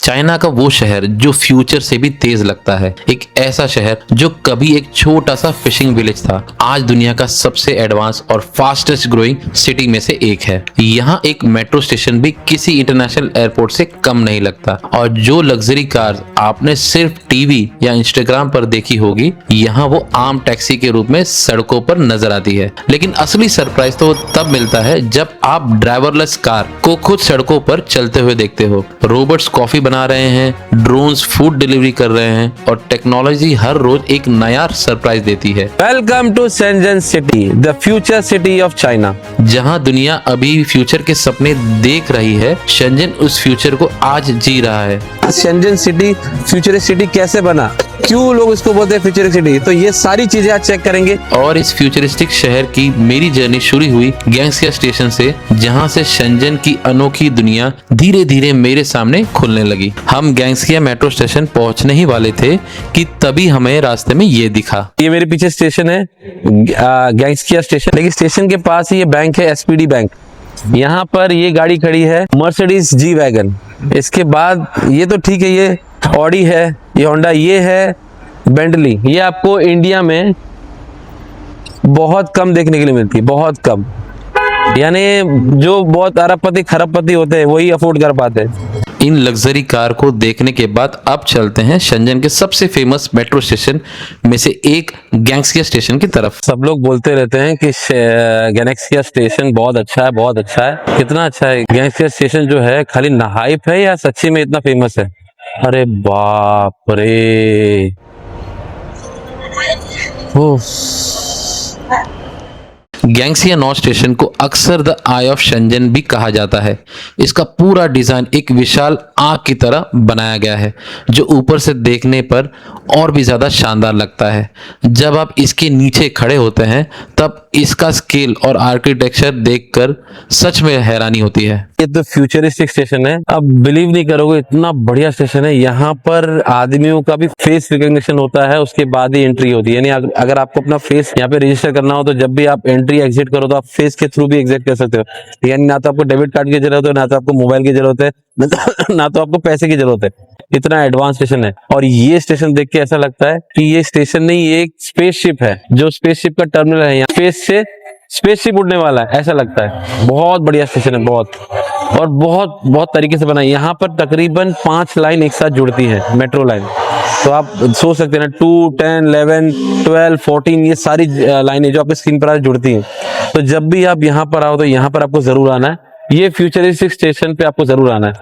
China का वो शहर जो फ्यूचर से भी तेज लगता है, एक ऐसा शहर जो कभी एक छोटा सा फिशिंग विलेज था, आज दुनिया का सबसे एडवांस और फास्टेस्ट ग्रोइंग सिटी में से एक है। यहाँ एक मेट्रो स्टेशन भी किसी इंटरनेशनल एयरपोर्ट से कम नहीं लगता और जो लग्जरी कार आपने सिर्फ टीवी या इंस्टाग्राम पर देखी होगी, यहाँ वो आम टैक्सी के रूप में सड़कों पर नजर आती है। लेकिन असली सरप्राइज तो तब मिलता है जब आप ड्राइवरलेस कार को खुद सड़कों पर चलते हुए देखते हो। रोबोट्स कॉफी बना रहे हैं, ड्रोन्स फूड डिलीवरी कर रहे हैं और टेक्नोलॉजी हर रोज एक नया सरप्राइज देती है। Welcome to Shenzhen city, the future city of China. जहां दुनिया अभी फ्यूचर के सपने देख रही है, शेंजन उस फ्यूचर को आज जी रहा है। शेंजन सिटी फ्यूचरिस्ट सिटी कैसे बना, क्यों लोग इसको बोलते हैं फ्यूचरिस्ट सिटी, तो ये सारी चीजें आज चेक करेंगे। और इस फ्यूचरिस्टिक शहर की मेरी जर्नी शुरू हुई गैंगसिया स्टेशन से, जहां से शेंजन की अनोखी दुनिया धीरे धीरे मेरे सामने खुलने लगी। हम गैंगसिया मेट्रो स्टेशन पहुंचने ही वाले थे कि तभी हमें रास्ते में ये दिखा। ये मेरे पीछे स्टेशन है, गैंगसिया स्टेशन, लेकिन स्टेशन के पास ही ये बैंक है, एसपीडी बैंक। यहाँ पर ये गाड़ी खड़ी है, मर्सिडीज जी वैगन। इसके बाद ये तो ठीक है, ये ऑडी है, ये होंडा, ये है बेंटली। ये आपको इंडिया में बहुत कम देखने के लिए मिलती है, बहुत कम। यानी जो बहुत अरबपति खरबपति होते हैं वही अफोर्ड कर पाते हैं। इन लग्जरी कार को देखने के बाद अब चलते हैं शेंजन के सबसे फेमस मेट्रो स्टेशन में से एक गैंगसिया स्टेशन की तरफ। सब लोग बोलते रहते हैं कि गैंगसिया स्टेशन बहुत अच्छा है, बहुत अच्छा है। कितना अच्छा है गैंगसिया स्टेशन जो है, खाली हाइप है या सच्ची में इतना फेमस है? अरे बाप रे, गैंगसिया नॉर्थ स्टेशन को अक्सर द आई ऑफ शेंजन भी कहा जाता है। इसका पूरा डिजाइन एक विशाल आंख की तरह बनाया गया है, जो ऊपर से देखने पर और भी ज्यादा शानदार लगता है। जब आप इसके नीचे खड़े होते हैं तब इसका स्केल और आर्किटेक्चर देखकर सच में हैरानी होती है। ये तो फ्यूचरिस्टिक स्टेशन है, अब बिलीव नहीं करोगे इतना बढ़िया स्टेशन है। यहाँ पर आदमियों का भी फेस रिकॉग्निशन होता है, उसके बाद ही एंट्री होती है। यानी अगर आपको अपना फेस यहाँ पे रजिस्टर करना हो तो जब भी आप एंट्री एग्जिट करो तो आप फेस के थ्रू भी एग्जिट कर सकते हो। यानी ना तो आपको डेबिट कार्ड की जरूरत है, ना तो आपको मोबाइल की जरूरत है, ना तो आपको पैसे की जरूरत है। इतना एडवांस स्टेशन है। और ये स्टेशन देख के ऐसा लगता है कि ये स्टेशन नहीं, ये एक स्पेसशिप है, जो स्पेसशिप का टर्मिनल है। यहाँ स्पेस से स्पेसशिप उड़ने वाला है, ऐसा लगता है। बहुत बढ़िया स्टेशन है, बहुत, और बहुत बहुत तरीके से बना है। यहाँ पर तकरीबन 5 लाइन एक साथ जुड़ती है, मेट्रो लाइन। तो आप सोच सकते हैं ना, 2, 10, 11, 12, 14, ये सारी लाइनें जो आपके स्क्रीन पर आज जुड़ती हैं। तो जब भी आप यहाँ पर आओ तो यहाँ पर आपको जरूर आना है। ये फ्यूचरिस्टिक स्टेशन पे आपको जरूर आना है,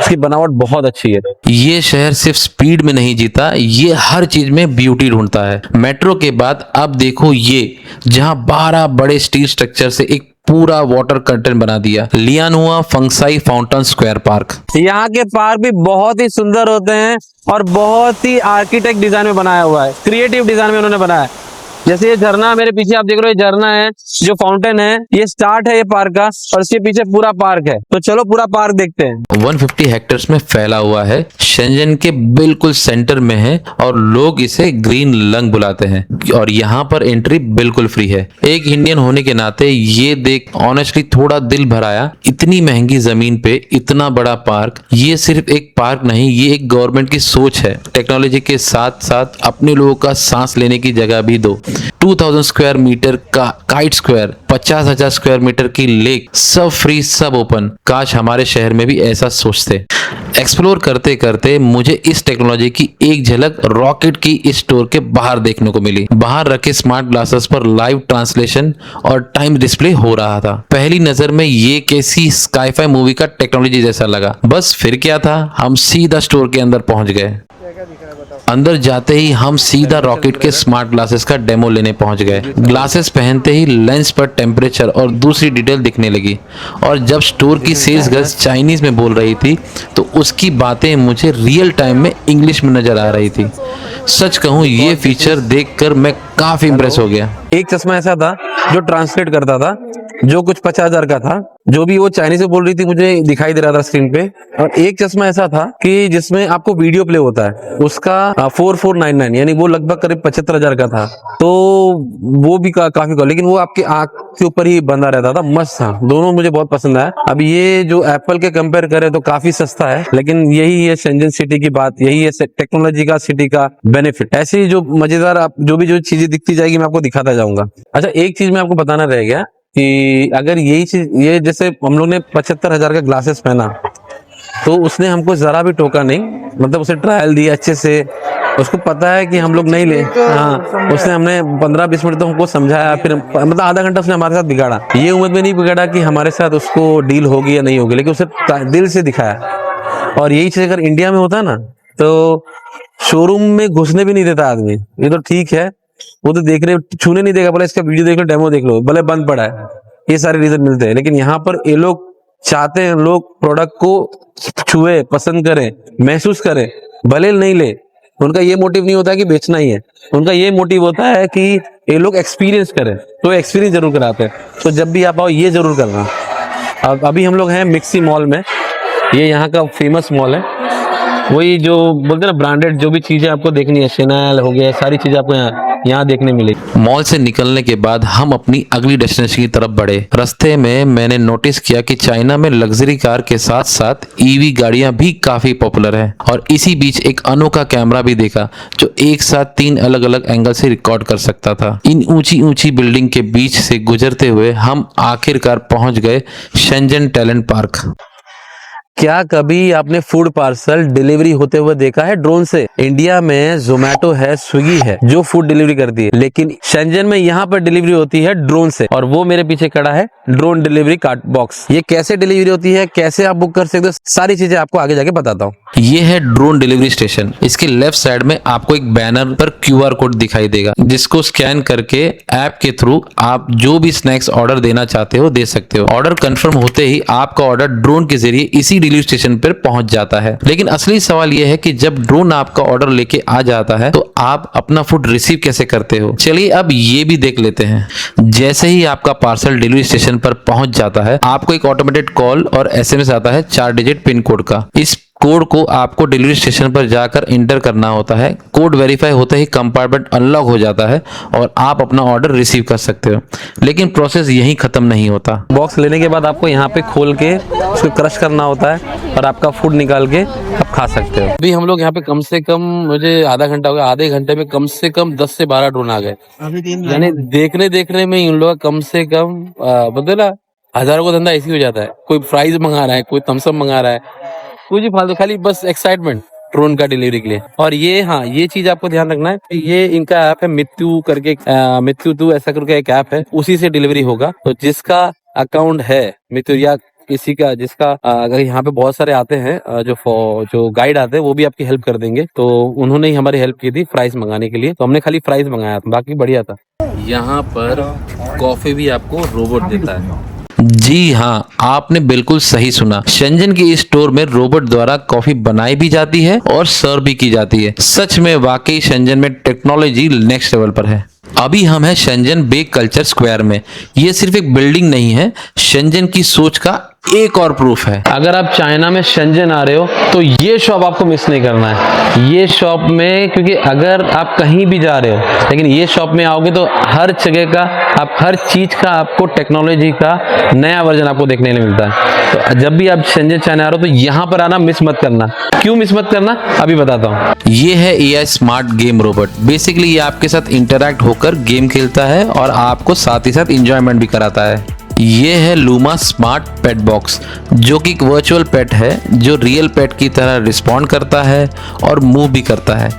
इसकी बनावट बहुत अच्छी है। ये शहर सिर्फ स्पीड में नहीं जीता, ये हर चीज में ब्यूटी ढूंढता है। मेट्रो के बाद अब देखो ये, जहां 12 बड़े स्टील स्ट्रक्चर से एक पूरा वाटर कर्टन बना दिया। लियानुआ फंगसाई फाउंटेन स्क्वायर पार्क। यहाँ के पार्क भी बहुत ही सुंदर होते हैं और बहुत ही आर्किटेक्ट डिजाइन में बनाया हुआ है, क्रिएटिव डिजाइन में उन्होंने बनाया है। जैसे ये झरना मेरे पीछे आप देख रहे हो, ये झरना है, जो फाउंटेन है, ये स्टार्ट है ये पार्क का, और इसके पीछे पूरा पार्क है। तो चलो पूरा पार्क देखते हैं। 150 हेक्टेयर्स में फैला हुआ है, शेंजन के बिल्कुल सेंटर में है और लोग इसे ग्रीन लंग बुलाते हैं। और यहाँ पर एंट्री बिल्कुल फ्री है। एक इंडियन होने के नाते ये देख ऑनेस्टली थोड़ा दिल भर आया। इतनी महंगी जमीन पे इतना बड़ा पार्क, ये सिर्फ एक पार्क नहीं, ये एक गवर्नमेंट की सोच है। टेक्नोलॉजी के साथ साथ अपने लोगों का सांस लेने की जगह भी दो। 2000 स्क्वायर मीटर का काइट स्क्वायर, 50,000 स्क्वायर मीटर की लेक, सब फ्री, सब ओपन। काश हमारे शहर में भी ऐसा सोचते। एक्सप्लोर करते करते मुझे इस टेक्नोलॉजी की एक झलक रॉकेट की इस स्टोर के बाहर देखने को मिली। बाहर रखे स्मार्ट ग्लासेस पर लाइव ट्रांसलेशन और टाइम डिस्प्ले हो रहा था। पहली नजर में ये कैसी स्काईफाई मूवी का टेक्नोलॉजी जैसा लगा। बस फिर क्या था, हम सीधा स्टोर के अंदर पहुंच गए। अंदर जाते ही हम सीधा रॉकेट के स्मार्ट ग्लासेस का डेमो लेने पहुंच गए। ग्लासेस पहनते ही लेंस पर टेम्परेचर और दूसरी डिटेल दिखने लगी। और जब स्टोर की सेल्स गर्ल चाइनीज में बोल रही थी तो उसकी बातें मुझे रियल टाइम में इंग्लिश में नजर आ रही थी। सच कहूँ, ये फीचर देखकर मैं काफी इंप्रेस हो गया। एक चश्मा ऐसा था जो ट्रांसलेट करता था जो कुछ 50,000 का था, जो भी वो चाइनीज से बोल रही थी मुझे दिखाई दे रहा था स्क्रीन पे। और एक चश्मा ऐसा था कि जिसमें आपको वीडियो प्ले होता है, उसका 4499 यानी वो लगभग करीब 75,000 का था। तो वो भी काफी का, लेकिन वो आपकी आंख के ऊपर ही बंधा रहता था, मस्त था। दोनों मुझे बहुत पसंद आया। अब ये जो एप्पल के कंपेयर करें तो काफी सस्ता है, लेकिन यही है शेंजन सिटी की बात, यही है टेक्नोलॉजी का सिटी का बेनिफिट। ऐसी जो मजेदार आप जो चीजें दिखती जाएगी मैं आपको दिखाता जाऊंगा। अच्छा, एक चीज मैं आपको बताना रह गया कि अगर यही चीज, ये जैसे हम लोग ने 75,000 का ग्लासेस पहना, तो उसने हमको जरा भी टोका नहीं, मतलब उसे ट्रायल दिया अच्छे से, उसको पता है कि हम लोग नहीं ले। हाँ, उसने हमने 15-20 मिनट तो हमको समझाया, फिर मतलब आधा घंटा उसने हमारे साथ बिगाड़ा। ये उम्मीद में नहीं बिगाड़ा कि हमारे साथ उसको डील होगी या नहीं होगी, लेकिन उसे दिल से दिखाया। और यही चीज अगर इंडिया में होता ना, तो शोरूम में घुसने भी नहीं देता आदमी। ये तो ठीक है, वो तो देख रहे, छूने नहीं देगा, बोले इसका वीडियो देख लो, डेमो देख लो, भले बंद पड़ा है, ये सारे रीजन मिलते हैं। लेकिन यहाँ पर ये लोग चाहते हैं लोग प्रोडक्ट को छुए, पसंद करें, महसूस करें, भले नहीं ले। उनका ये मोटिव नहीं होता है कि बेचना ही है, उनका ये मोटिव होता है कि ये लोग एक्सपीरियंस करें, तो एक्सपीरियंस जरूर कराते हैं। तो जब भी आप आओ ये जरूर करना। अब अभी हम लोग हैं मिक्सी मॉल में, ये यहाँ का फेमस मॉल है। वही जो बोलते हैं ना, ब्रांडेड जो भी चीजें आपको देखनी है, शैनल हो गया, सारी चीजें आपको यहाँ देखने मिलेगी। मॉल से निकलने के बाद हम अपनी अगली डेस्टिनेशन की तरफ बढ़े। रास्ते में मैंने नोटिस किया कि चाइना में लग्जरी कार के साथ साथ ईवी गाड़ियां भी काफी पॉपुलर हैं, और इसी बीच एक अनोखा कैमरा भी देखा जो एक साथ 3 अलग अलग एंगल से रिकॉर्ड कर सकता था। इन ऊंची ऊंची बिल्डिंग के बीच से गुजरते हुए हम आखिरकार पहुंच गए शेंजन टैलेंट पार्क। क्या कभी आपने फूड पार्सल डिलीवरी होते हुए देखा है ड्रोन से? इंडिया में जोमेटो है, स्विगी है जो फूड डिलीवरी करती है, लेकिन शेंजन में यहाँ पर डिलीवरी होती है ड्रोन से। और वो मेरे पीछे खड़ा है ड्रोन डिलीवरी कार्ट बॉक्स। ये कैसे डिलीवरी होती है, कैसे आप बुक कर सकते हो, सारी चीजें आपको आगे जाके बताता हूँ। ये है ड्रोन डिलीवरी स्टेशन। इसके लेफ्ट साइड में आपको एक बैनर पर QR कोड दिखाई देगा, जिसको स्कैन करके ऐप के थ्रू आप जो भी स्नैक्स ऑर्डर देना चाहते हो दे सकते हो। ऑर्डर कंफर्म होते ही आपका ऑर्डर ड्रोन के जरिए इसी डिलीवरी स्टेशन पर पहुंच जाता है। लेकिन असली सवाल यह है कि जब ड्रोन आपका ऑर्डर लेके आ जाता है तो आप अपना फूड रिसीव कैसे करते हो। चलिए अब ये भी देख लेते हैं। जैसे ही आपका पार्सल डिलीवरी स्टेशन पर पहुंच जाता है, आपको एक ऑटोमेटेड कॉल और SMS आता है 4 डिजिट पिन कोड का। इस कोड को आपको डिलीवरी स्टेशन पर जाकर इंटर करना होता है। कोड वेरीफाई होते ही कंपार्टमेंट अनलॉक हो जाता है और आप अपना ऑर्डर रिसीव कर सकते हो। लेकिन प्रोसेस यहीं खत्म नहीं होता। बॉक्स लेने के बाद आपको यहाँ पे खोल के उसको क्रश करना होता है और आपका फूड निकाल के आप खा सकते हो। अभी हम लोग यहाँ पे कम से कम, मुझे आधा घंटा हो गया, आधे घंटे में कम से कम 10 से 12 ड्रोन आ गए। यानी देखने में इन लोग कम से कम बोलते ना, हजारों का धंधा ऐसी हो जाता है। कोई फ्राइज मंगा रहा है, कोई थम्सअप मंगा रहा है, कुछ भी फालतू, खाली बस एक्साइटमेंट ड्रोन का डिलीवरी के लिए। और ये, हाँ, ये चीज आपको ध्यान रखना है कि ये इनका ऐप है मित्यू करके, मित्यू 2 ऐसा करके एक ऐप है, उसी से डिलीवरी होगा। तो जिसका अकाउंट है मित्यू या किसी का, जिसका अगर यहाँ पे बहुत सारे आते हैं जो गाइड आते हैं, वो भी आपकी हेल्प कर देंगे। तो उन्होंने ही हमारी हेल्प की थी फ्राइज मंगाने के लिए, तो हमने खाली फ्राइज मंगाया था, बाकी बढ़िया था। यहाँ पर कॉफी भी आपको रोबोट देता है। जी हाँ, आपने बिल्कुल सही सुना। शेंजन के इस स्टोर में रोबोट द्वारा कॉफी बनाई भी जाती है और सर्व भी की जाती है। सच में वाकई शेंजन में टेक्नोलॉजी नेक्स्ट लेवल पर है। अभी हम हैं शेंजन बेक कल्चर स्क्वायर में। ये सिर्फ एक बिल्डिंग नहीं है, शेंजन की सोच का एक और प्रूफ है। अगर आप चाइना में शेंजन आ रहे हो तो ये शॉप आपको मिस नहीं करना है। ये शॉप में, क्योंकि अगर आप कहीं भी जा रहे हो लेकिन ये शॉप में आओगे तो हर जगह का, आप हर चीज का, आपको टेक्नोलॉजी का नया वर्जन आपको देखने को मिलता है। तो जब भी आप शेंजन चाइना आ रहे हो तो यहाँ पर आना मिस मत करना। क्यों मिस मत करना, अभी बताता हूँ। ये है AI smart game robot. Basically ये आपके साथ इंटरैक्ट होकर गेम खेलता है और आपको साथ ही साथ इंजॉयमेंट भी कराता है। ये है लूमा स्मार्ट पेट बॉक्स, जो कि एक वर्चुअल पेट है जो रियल पेट की तरह रिस्पॉन्ड करता है और मूव भी करता है।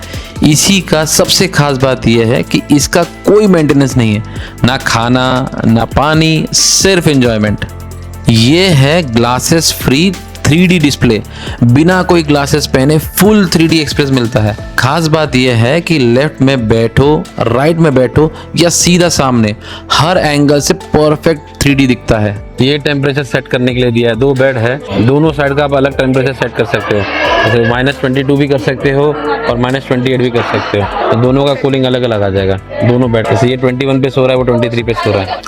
इसी का सबसे खास बात यह है कि इसका कोई मेंटेनेंस नहीं है, ना खाना ना पानी, सिर्फ एंजॉयमेंट। ये है ग्लासेस फ्री 3D डिस्प्ले। बिना कोई ग्लासेस पहने फुल 3D एक्सपीरियंस मिलता है। खास बात यह है कि लेफ्ट में बैठो, राइट में बैठो या सीधा सामने, हर एंगल से परफेक्ट 3D दिखता है। ये टेम्परेचर सेट करने के लिए दिया है। 2 बेड है, दोनों साइड का आप अलग टेम्परेचर सेट कर सकते हो। जैसे -22 भी कर सकते हो और -28 भी कर सकते हो। तो दोनों का कूलिंग अलग अलग आ जाएगा दोनों बेड। जैसे ये 21 पे सो रहा है, वो 23 पे सो रहा है।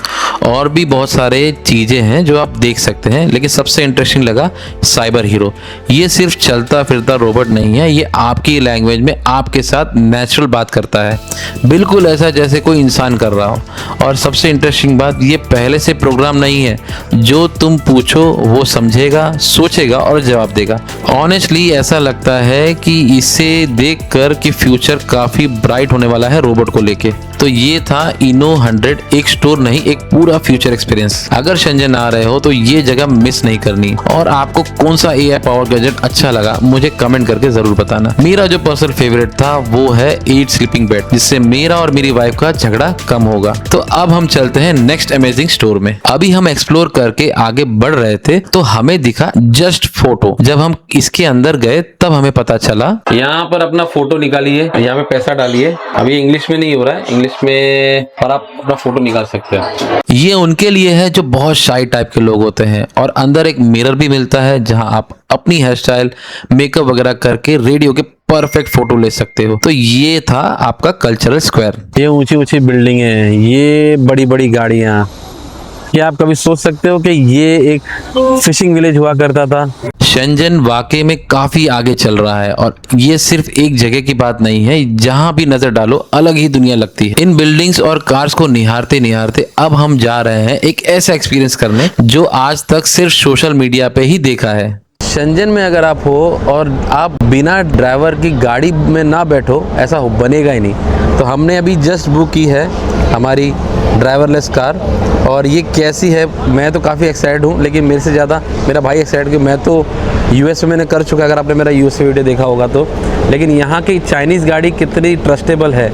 और भी बहुत सारे चीजें हैं जो आप देख सकते हैं, लेकिन सबसे इंटरेस्टिंग लगा साइबर हीरो। ये सिर्फ चलता फिरता रोबोट नहीं है, ये आपकी लैंग्वेज में आपके साथ नेचुरल बात करता है, बिल्कुल ऐसा जैसे कोई इंसान कर रहा हो। और सबसे इंटरेस्टिंग बात, ये पहले से प्रोग्राम नहीं है, जो तुम पूछो वो समझेगा, सोचेगा और जवाब देगा। ऑनेस्टली ऐसा लगता है कि इसे देखकर कि फ्यूचर काफी ब्राइट होने वाला है रोबोट को लेके। तो ये था इनो 100, एक स्टोर नहीं, एक पूरा फ्यूचर एक्सपीरियंस। अगर शेंजन आ रहे हो तो ये जगह मिस नहीं करनी। और आपको कौन सा एआई पावर गैजेट अच्छा लगा मुझे कमेंट करके जरूर बताना। मेरा जो पर्सनल फेवरेट था वो है 8 स्लीपिंग बेड, जिससे मेरा और मेरी वाइफ का झगड़ा कम होगा। तो अब हम चलते हैं नेक्स्ट अमेजिंग स्टोर में। अभी हम एक्सप्लोर करके आगे बढ़ रहे थे तो हमें दिखा जस्ट फोटो। जब हम इसके अंदर गए तब हमें पता चला, यहाँ पर अपना फोटो निकालिए, यहाँ पे पैसा डालिए। अभी इंग्लिश में नहीं हो रहा है, इंग्लिश में पर आप अपना फोटो निकाल सकते हैं। ये उनके लिए है जो बहुत शाई टाइप के लोग होते हैं। और अंदर एक मिरर भी मिलता है जहां आप अपनी हेयर स्टाइल, मेकअप वगैरह करके रेडी होके परफेक्ट फोटो ले सकते हो। तो ये था आपका कल्चरल स्क्वायर। ये ऊंची ऊंची बिल्डिंग है, ये बड़ी बड़ी गाड़ियां। क्या आप कभी सोच सकते हो कि ये एक फिशिंग विलेज हुआ करता था? शेंजन वाकई में काफी आगे चल रहा है और ये सिर्फ एक जगह की बात नहीं है, जहां भी नजर डालो अलग ही दुनिया लगती है। इन बिल्डिंग्स और कार्स को निहारते निहारते अब हम जा रहे हैं एक ऐसा एक्सपीरियंस करने जो आज तक सिर्फ सोशल मीडिया पे ही देखा है। शेंजन में अगर आप हो और आप बिना ड्राइवर की गाड़ी में ना बैठो, ऐसा बनेगा ही नहीं। तो हमने अभी जस्ट बुक की है हमारी ड्राइवरलेस कार, और ये कैसी है मैं तो काफ़ी एक्साइटेड हूँ, लेकिन मेरे से ज़्यादा मेरा भाई एक्साइटेड, कि मैं तो यूएस में मैंने कर चुका, अगर आपने मेरा यूएस वीडियो देखा होगा तो। लेकिन यहाँ की चाइनीज़ गाड़ी कितनी ट्रस्टेबल है,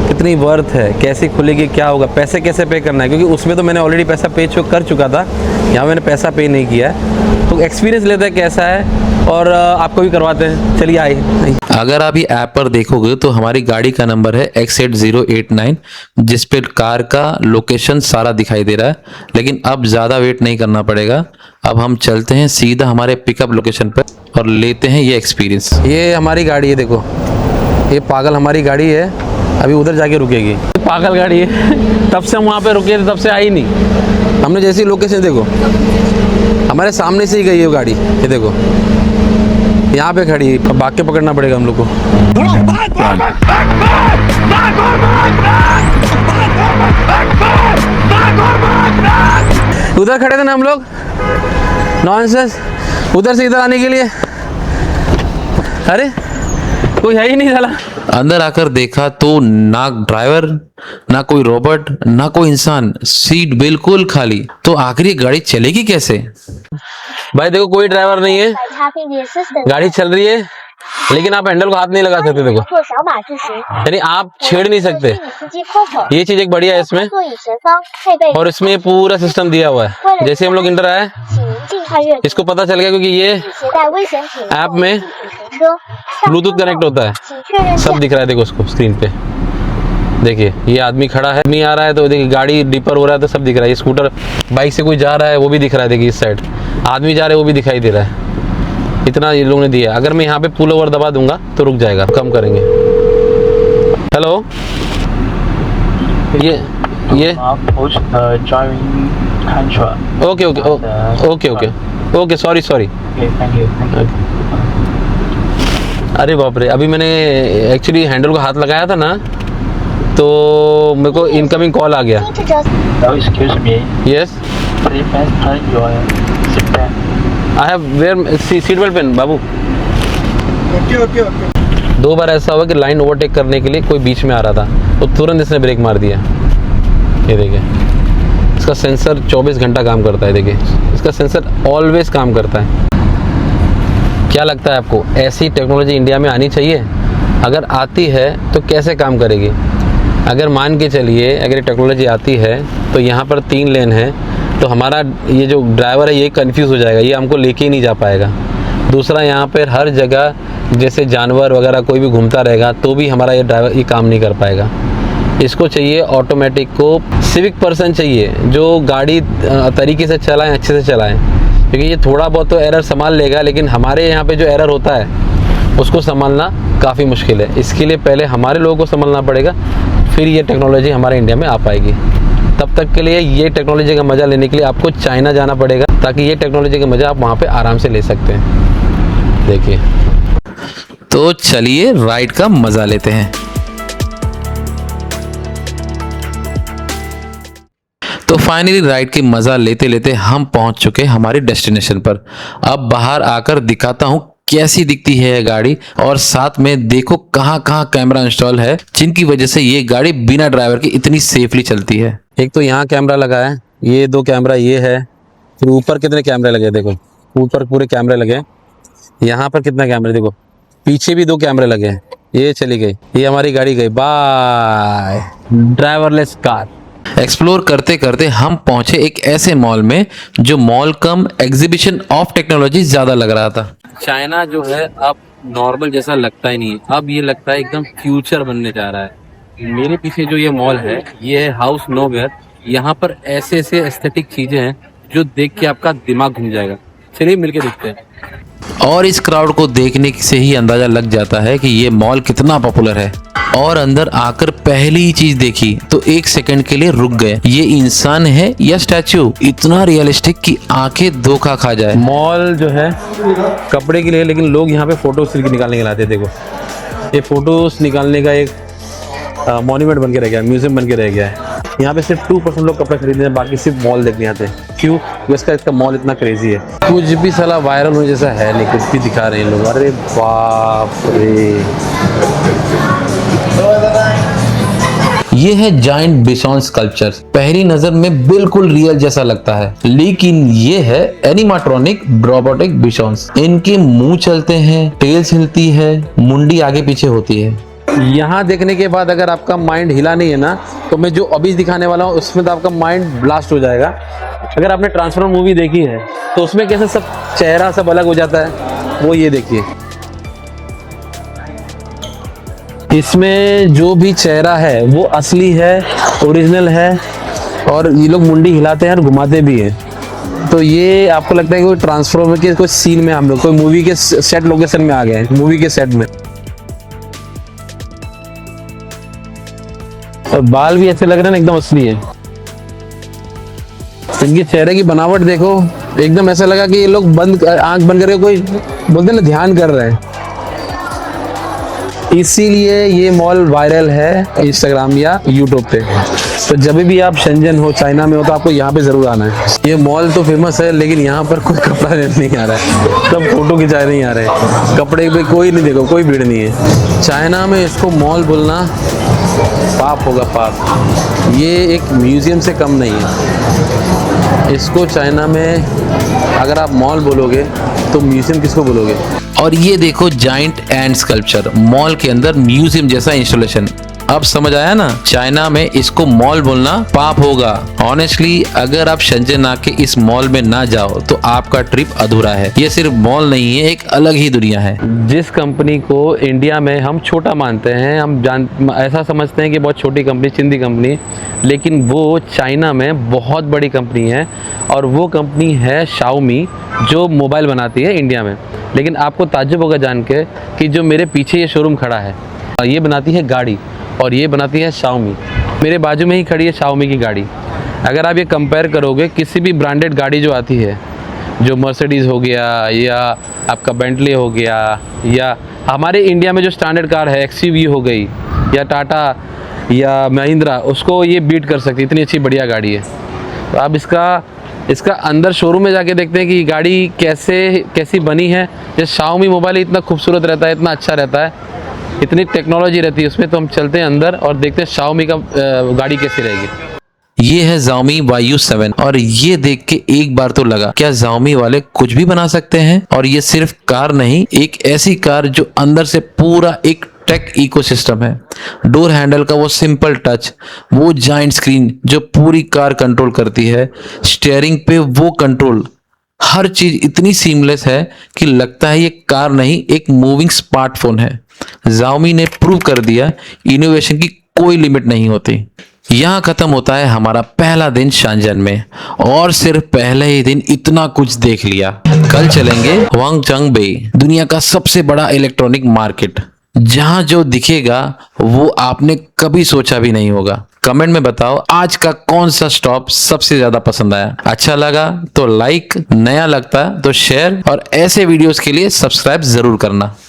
कितनी वर्थ है, कैसे खुलेगी, क्या होगा, पैसे कैसे पे करना है, क्योंकि उसमें तो मैंने ऑलरेडी पैसा पे कर चुका था, यहाँ मैंने पैसा पे नहीं किया है। तो एक्सपीरियंस लेते हैं कैसा है और आपको भी करवाते हैं। चलिए आइए। अगर आप ये ऐप पर देखोगे तो हमारी गाड़ी का नंबर है X8089, जिस पे कार का लोकेशन सारा दिखाई दे रहा है। लेकिन अब ज़्यादा वेट नहीं करना पड़ेगा, अब हम चलते हैं सीधा हमारे पिकअप लोकेशन पर और लेते हैं ये एक्सपीरियंस। ये हमारी गाड़ी है, देखो ये पागल हमारी गाड़ी है, अभी उधर जाके रुकेगी। पागल गाड़ी है, तब से हम वहाँ पे रुके थे, तब से आई नहीं। हमने जैसी लोकेशन देखो, हमारे सामने से ही गई है वो गाड़ी, ये देखो यहाँ पे खड़ी है। अब भाग के पकड़ना पड़ेगा हम लोग को। उधर खड़े थे ना हम लोग, नॉनसेंस, उधर से इधर आने के लिए। अरे कोई है ही नहीं साला। अंदर आकर देखा तो ना ड्राइवर, ना कोई रोबोट, ना कोई इंसान, सीट बिल्कुल खाली। तो आखिर ये गाड़ी चलेगी कैसे? भाई देखो कोई ड्राइवर नहीं है, गाड़ी चल रही है, लेकिन आप हैंडल को हाथ नहीं लगा सकते। देखो यानी आप छेड़ नहीं सकते। ये चीज एक बढ़िया है इसमें, और इसमें ये पूरा सिस्टम दिया हुआ है। जैसे हम लोग इंटर आए, इसको पता चल गया, क्योंकि ये ऐप में ब्लूटूथ कनेक्ट होता है, सब दिख रहा है। देखो उसको स्क्रीन पे देखिए, ये आदमी खड़ा है, आदमी आ रहा है तो देखिए गाड़ी डिपर हो रहा है तो सब दिख रहा है। ये स्कूटर बाइक से कोई जा रहा है वो भी दिख रहा है, देखिए इस साइड आदमी जा रहे हैं वो भी दिखाई दे रहा है। इतना ये लोगों ने दिया है। अगर मैं यहाँ पे पुल ओवर दबा दूंगा तो रुक जाएगा, कम करेंगे। हेलो, ये okay okay okay okay okay, sorry. अरे बाप रे, अभी मैंने एक्चुअली हैंडल को हाथ लगाया था ना, तो मेरे को इनकमिंग कॉल आ गया। Excuse me. Yes, Please turn your seat belt. I have wear seat belt पेन बाबू। Okay. 2 बार ऐसा हुआ कि लाइन ओवरटेक करने के लिए कोई बीच में आ रहा था, तो तुरंत इसने ब्रेक मार दिया। ये देखिए, इसका सेंसर 24 घंटा काम करता है। देखिए इसका सेंसर ऑलवेज काम करता है। क्या लगता है आपको, ऐसी टेक्नोलॉजी इंडिया में आनी चाहिए? अगर आती है तो कैसे काम करेगी? अगर मान के चलिए अगर ये टेक्नोलॉजी आती है तो यहाँ पर 3 लेन है, तो हमारा ये जो ड्राइवर है ये कंफ्यूज हो जाएगा, ये हमको लेके ही नहीं जा पाएगा। दूसरा, यहाँ पर हर जगह जैसे जानवर वगैरह कोई भी घूमता रहेगा तो भी हमारा ये ड्राइवर ये काम नहीं कर पाएगा। इसको चाहिए ऑटोमेटिक, को सिविक पर्सन चाहिए जो गाड़ी तरीके से चलाएं, अच्छे से चलाएं, क्योंकि ये थोड़ा बहुत तो एरर संभाल लेगा, लेकिन हमारे यहाँ पे जो एरर होता है उसको संभालना काफ़ी मुश्किल है। इसके लिए पहले हमारे लोगों को संभालना पड़ेगा, फिर ये टेक्नोलॉजी हमारे इंडिया में आ पाएगी। तब तक के लिए ये टेक्नोलॉजी का मजा लेने के लिए आपको चाइना जाना पड़ेगा, ताकि ये टेक्नोलॉजी का मजा आप वहाँ पे आराम से ले सकते हैं। देखिए, तो चलिए राइड का मजा लेते हैं। तो फाइनली राइड की मजा लेते लेते हम पहुंच चुके हमारे डेस्टिनेशन पर। अब बाहर आकर दिखाता हूं कैसी दिखती है ये गाड़ी, और साथ में देखो कहां कहां कैमरा इंस्टॉल है, जिनकी वजह से ये गाड़ी बिना ड्राइवर के इतनी सेफली चलती है। एक तो यहाँ कैमरा लगा है, ये 2 कैमरा ये है, फिर ऊपर कितने कैमरे लगे, देखो ऊपर पूरे कैमरे लगे। यहाँ पर कितना कैमरे, देखो पीछे भी 2 कैमरे लगे हैं। ये चली गई, ये हमारी गाड़ी गई, बाय ड्राइवरलेस कार। एक्सप्लोर करते करते हम पहुंचे एक ऐसे मॉल में जो mall come exhibition of technology ज्यादा लग रहा था। चाइना जो है अब नॉर्मल जैसा लगता ही नहीं है, अब ये लगता है एकदम फ्यूचर बनने जा रहा है। मेरे पीछे जो ये मॉल है, ये है हाउस नोवेयर। यहाँ पर ऐसे ऐसे एस्थेटिक चीजें हैं जो देख के आपका दिमाग घूम जाएगा। चलिए मिलके देखते हैं। और इस क्राउड को देखने से ही अंदाजा लग जाता है कि ये मॉल कितना पॉपुलर है। और अंदर आकर पहली ही चीज देखी तो 1 सेकंड के लिए रुक गए, ये इंसान है या स्टैचू, इतना रियलिस्टिक कि आंखें धोखा खा जाए। मॉल जो है कपड़े के लिए, लेकिन लोग यहाँ पे फोटोज निकालने के लाते हैं। देखो ये फोटोज निकालने का एक मॉन्यूमेंट बन के रह गया, म्यूजियम बन के रह गया है। यहाँ पे सिर्फ 2% लोग कपड़े खरीदते हैं, बाकी सिर्फ मॉल देखने आते हैं। क्यों? इसका मॉल इतना क्रेजी है। कुछ भी साला वायरल होने जैसा है नहीं, कुछ भी दिखा रहे हैं लोग। अरे बाप रे, ये है जाइंट बिसॉन स्कल्पचर। पहली नजर में बिल्कुल रियल जैसा लगता है, लेकिन ये है एनिमाट्रॉनिक रोबोटिक बिसॉन्स। इनके मुंह चलते हैं, टेल्स हिलती है, मुंडी आगे पीछे होती है। यहाँ देखने के बाद अगर आपका माइंड हिला नहीं है ना, तो मैं जो अभी दिखाने वाला हूँ उसमें तो आपका माइंड ब्लास्ट हो जाएगा। अगर आपने ट्रांसफॉर्मर मूवी देखी है तो उसमें कैसे सब चेहरा सब अलग हो जाता है, वो ये देखिए। इसमें जो भी चेहरा है वो असली है, ओरिजिनल है, और ये लोग मुंडी हिलाते हैं और घुमाते भी हैं। तो ये आपको लगता है कि कोई ट्रांसफॉर्मर के कोई सीन में हम लोग कोई मूवी के सेट लोकेशन में आ गए हैं, मूवी के सेट में। और बाल भी ऐसे लग रहे हैं एकदम असली है। इनके चेहरे की बनावट देखो, एकदम ऐसा लगा कि ये लोग आंख बंद करके कोई बोलते हैं ना ध्यान कर रहे हैं। इसीलिए ये मॉल वायरल है इंस्टाग्राम या यूट्यूब पे। तो जब भी आप शेंजन हो, चाइना में हो, तो आपको यहाँ पे जरूर आना है। ये मॉल तो फेमस है, लेकिन यहाँ पर कोई कपड़ा नहीं आ रहा है, सब फोटो खिंचाए नहीं आ रहे। कपड़े पे कोई नहीं, देखो कोई भीड़ नहीं है। चाइना में इसको मॉल बोलना पाप होगा, पाप। ये एक म्यूजियम से कम नहीं है। इसको चाइना में अगर आप मॉल बोलोगे तो म्यूजियम किसको बोलोगे? और ये देखो जाइंट एंड स्कल्पचर, मॉल के अंदर म्यूजियम जैसा इंस्टॉलेशन। अब समझ आया ना, चाइना में इसको मॉल बोलना पाप होगा। ऑनेस्टली अगर आप शेंजन आके इस मॉल में ना जाओ तो आपका ट्रिप अधूरा है। ये सिर्फ मॉल नहीं है, एक अलग ही दुनिया है। जिस कंपनी को इंडिया में हम छोटा मानते हैं, हम ऐसा समझते हैं कि बहुत छोटी कंपनी, चिंदी कंपनी, लेकिन वो चाइना में बहुत बड़ी कंपनी है। और वो कंपनी है शाओमी, जो मोबाइल बनाती है इंडिया में। लेकिन आपको ताज्जुब होगा जान के कि जो मेरे पीछे ये शोरूम खड़ा है, ये बनाती है गाड़ी, और ये बनाती है शाओमी। मेरे बाजू में ही खड़ी है शाओमी की गाड़ी। अगर आप ये कंपेयर करोगे किसी भी ब्रांडेड गाड़ी जो आती है, जो मर्सिडीज़ हो गया या आपका बेंटली हो गया, या हमारे इंडिया में जो स्टैंडर्ड कार है एक्सयूवी हो गई, या टाटा या महिंद्रा, उसको ये बीट कर सकती है, इतनी अच्छी बढ़िया गाड़ी है। तो आप इसका अंदर शोरूम में जाके देखते हैं कि गाड़ी कैसी बनी है। जैसे शाओमी मोबाइल इतना खूबसूरत रहता है, इतना अच्छा रहता है, इतनी टेक्नोलॉजी रहती है उसमें। तो हम चलते हैं अंदर और देखते हैं शाओमी का गाड़ी कैसी रहेगी। ये है Xiaomi YU7, और ये देख के एक बार तो लगा क्या Xiaomi वाले कुछ भी बना सकते हैं। और ये सिर्फ कार नहीं, एक ऐसी कार जो अंदर से पूरा एक टेक इकोसिस्टम है। डोर हैंडल का वो सिंपल टच, वो जाइंट स्क्रीन जो पूरी कार कंट्रोल करती है, स्टीयरिंग पे वो कंट्रोल, हर चीज इतनी सीमलेस है कि लगता है ये कार नहीं, एक मूविंग स्मार्टफोन है। Xiaomi ने प्रूव कर दिया इनोवेशन की कोई लिमिट नहीं होती। यहाँ खत्म होता है हमारा पहला दिन शेंजन में, और सिर्फ पहले ही दिन इतना कुछ देख लिया। कल चलेंगे हुआंगचंग, दुनिया का सबसे बड़ा इलेक्ट्रॉनिक मार्केट, जहाँ जो दिखेगा वो आपने कभी सोचा भी नहीं होगा। कमेंट में बताओ आज का कौन सा स्टॉप सबसे ज्यादा पसंद आया। अच्छा लगा तो लाइक, नया लगता तो शेयर और ऐसे वीडियोस के लिए सब्सक्राइब जरूर करना।